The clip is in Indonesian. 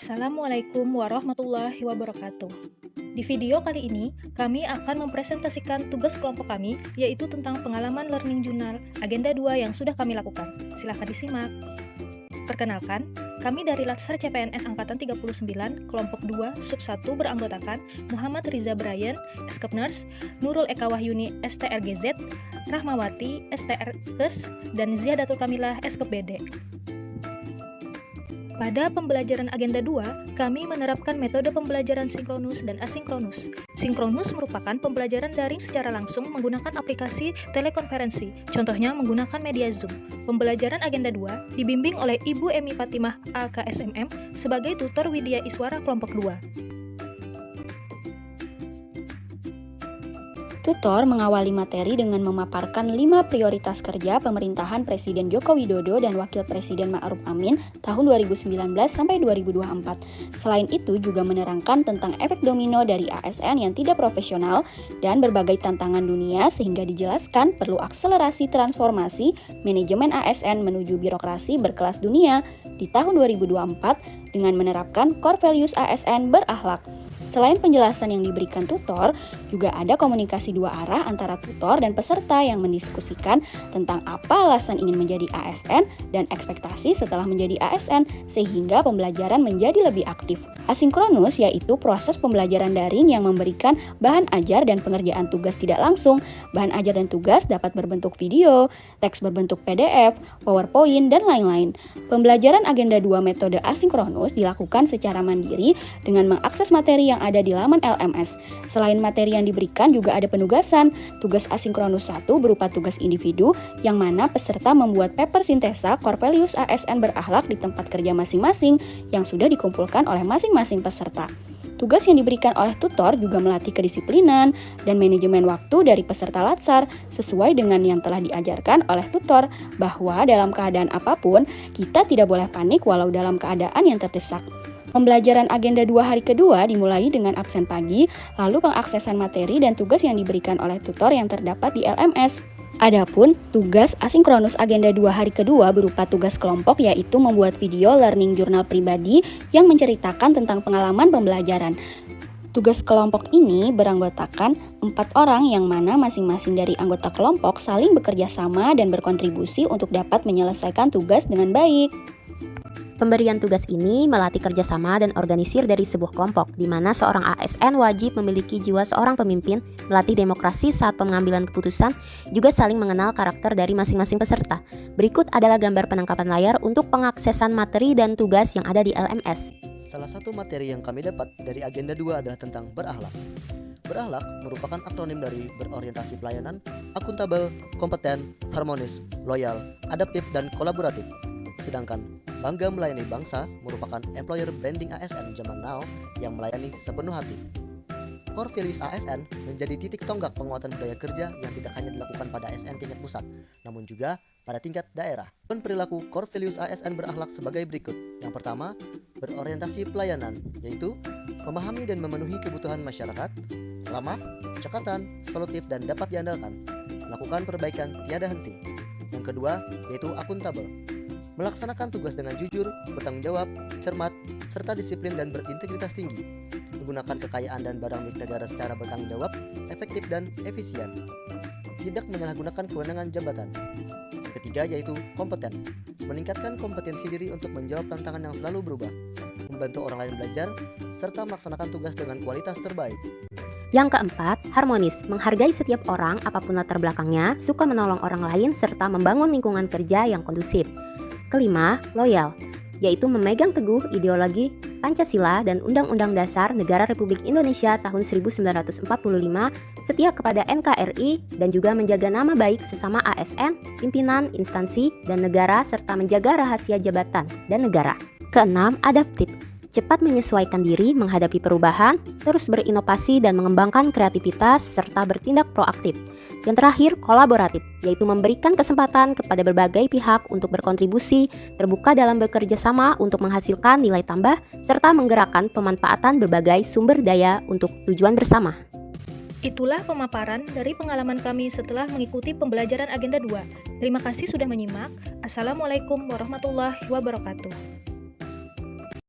Assalamualaikum warahmatullahi wabarakatuh. Di video kali ini, kami akan mempresentasikan tugas kelompok kami, yaitu tentang pengalaman learning journal Agenda 2 yang sudah kami lakukan. Silakan disimak. Perkenalkan, kami dari Latsar CPNS Angkatan 39, kelompok 2, sub 1 beranggotakan Muhammad Riza Brian, Eskep Nurse, Nurul Eka Wahyuni, STRGZ, Rahmawati, STRKes, dan Ziadatul Kamilah, Eskep BD. Pada pembelajaran Agenda 2, kami menerapkan metode pembelajaran sinkronus dan asinkronus. Sinkronus merupakan pembelajaran daring secara langsung menggunakan aplikasi telekonferensi, contohnya menggunakan media Zoom. Pembelajaran Agenda 2 dibimbing oleh Ibu Emi Fatimah AKSMM sebagai tutor Widya Iswara kelompok 2. Tutor mengawali materi dengan memaparkan 5 prioritas kerja pemerintahan Presiden Joko Widodo dan Wakil Presiden Ma'ruf Amin tahun 2019 sampai 2024. Selain itu juga menerangkan tentang efek domino dari ASN yang tidak profesional dan berbagai tantangan dunia sehingga dijelaskan perlu akselerasi transformasi manajemen ASN menuju birokrasi berkelas dunia di tahun 2024 dengan menerapkan core values ASN berakhlak. Selain penjelasan yang diberikan tutor, juga ada komunikasi dua arah antara tutor dan peserta yang mendiskusikan tentang apa alasan ingin menjadi ASN dan ekspektasi setelah menjadi ASN, sehingga pembelajaran menjadi lebih aktif. Asinkronus yaitu proses pembelajaran daring yang memberikan bahan ajar dan pengerjaan tugas tidak langsung. Bahan ajar dan tugas dapat berbentuk video, teks berbentuk PDF, PowerPoint, dan lain-lain. Pembelajaran Agenda 2 metode asinkronus dilakukan secara mandiri dengan mengakses materi yang ada di laman LMS. Selain materi yang diberikan juga ada penugasan. Tugas asinkronus 1 berupa tugas individu yang mana peserta membuat paper sintesa core values ASN berakhlak di tempat kerja masing-masing yang sudah dikumpulkan oleh masing-masing peserta. Tugas yang diberikan oleh tutor juga melatih kedisiplinan dan manajemen waktu dari peserta Latsar sesuai dengan yang telah diajarkan oleh tutor bahwa dalam keadaan apapun kita tidak boleh panik walau dalam keadaan yang terdesak. Pembelajaran Agenda 2 hari kedua dimulai dengan absen pagi, lalu pengaksesan materi dan tugas yang diberikan oleh tutor yang terdapat di LMS. Adapun tugas asinkronus Agenda 2 hari kedua berupa tugas kelompok yaitu membuat video learning journal pribadi yang menceritakan tentang pengalaman pembelajaran. Tugas kelompok ini beranggotakan 4 orang yang mana masing-masing dari anggota kelompok saling bekerja sama dan berkontribusi untuk dapat menyelesaikan tugas dengan baik. Pemberian tugas ini melatih kerjasama dan organisir dari sebuah kelompok, di mana seorang ASN wajib memiliki jiwa seorang pemimpin, melatih demokrasi saat pengambilan keputusan, juga saling mengenal karakter dari masing-masing peserta. Berikut adalah gambar penangkapan layar untuk pengaksesan materi dan tugas yang ada di LMS. Salah satu materi yang kami dapat dari Agenda 2 adalah tentang berakhlak. Berakhlak merupakan akronim dari berorientasi pelayanan, akuntabel, kompeten, harmonis, loyal, adaptif, dan kolaboratif. Sedangkan bangga melayani bangsa merupakan employer branding ASN zaman now yang melayani sepenuh hati. Core values ASN menjadi titik tonggak penguatan budaya kerja yang tidak hanya dilakukan pada ASN tingkat pusat, namun juga pada tingkat daerah. Dan perilaku core values ASN berakhlak sebagai berikut. Yang pertama, berorientasi pelayanan, yaitu memahami dan memenuhi kebutuhan masyarakat, ramah, cekatan, solutif, dan dapat diandalkan. Lakukan perbaikan tiada henti. Yang kedua, yaitu akuntabel. Melaksanakan tugas dengan jujur, bertanggung jawab, cermat, serta disiplin dan berintegritas tinggi. Menggunakan kekayaan dan barang milik negara secara bertanggung jawab, efektif dan efisien. Tidak menyalahgunakan kewenangan jabatan. Yang ketiga yaitu kompeten. Meningkatkan kompetensi diri untuk menjawab tantangan yang selalu berubah, membantu orang lain belajar, serta melaksanakan tugas dengan kualitas terbaik. Yang keempat, harmonis, menghargai setiap orang apapun latar belakangnya, suka menolong orang lain, serta membangun lingkungan kerja yang kondusif. Kelima, loyal, yaitu memegang teguh ideologi Pancasila dan Undang-Undang Dasar Negara Republik Indonesia tahun 1945, setia kepada NKRI, dan juga menjaga nama baik sesama ASN, pimpinan, instansi, dan negara, serta menjaga rahasia jabatan dan negara. Keenam, adaptif, cepat menyesuaikan diri menghadapi perubahan, terus berinovasi dan mengembangkan kreativitas, serta bertindak proaktif. Yang terakhir, kolaboratif, yaitu memberikan kesempatan kepada berbagai pihak untuk berkontribusi, terbuka dalam bekerja sama untuk menghasilkan nilai tambah, serta menggerakkan pemanfaatan berbagai sumber daya untuk tujuan bersama. Itulah pemaparan dari pengalaman kami setelah mengikuti pembelajaran Agenda 2. Terima kasih sudah menyimak. Assalamualaikum warahmatullahi wabarakatuh.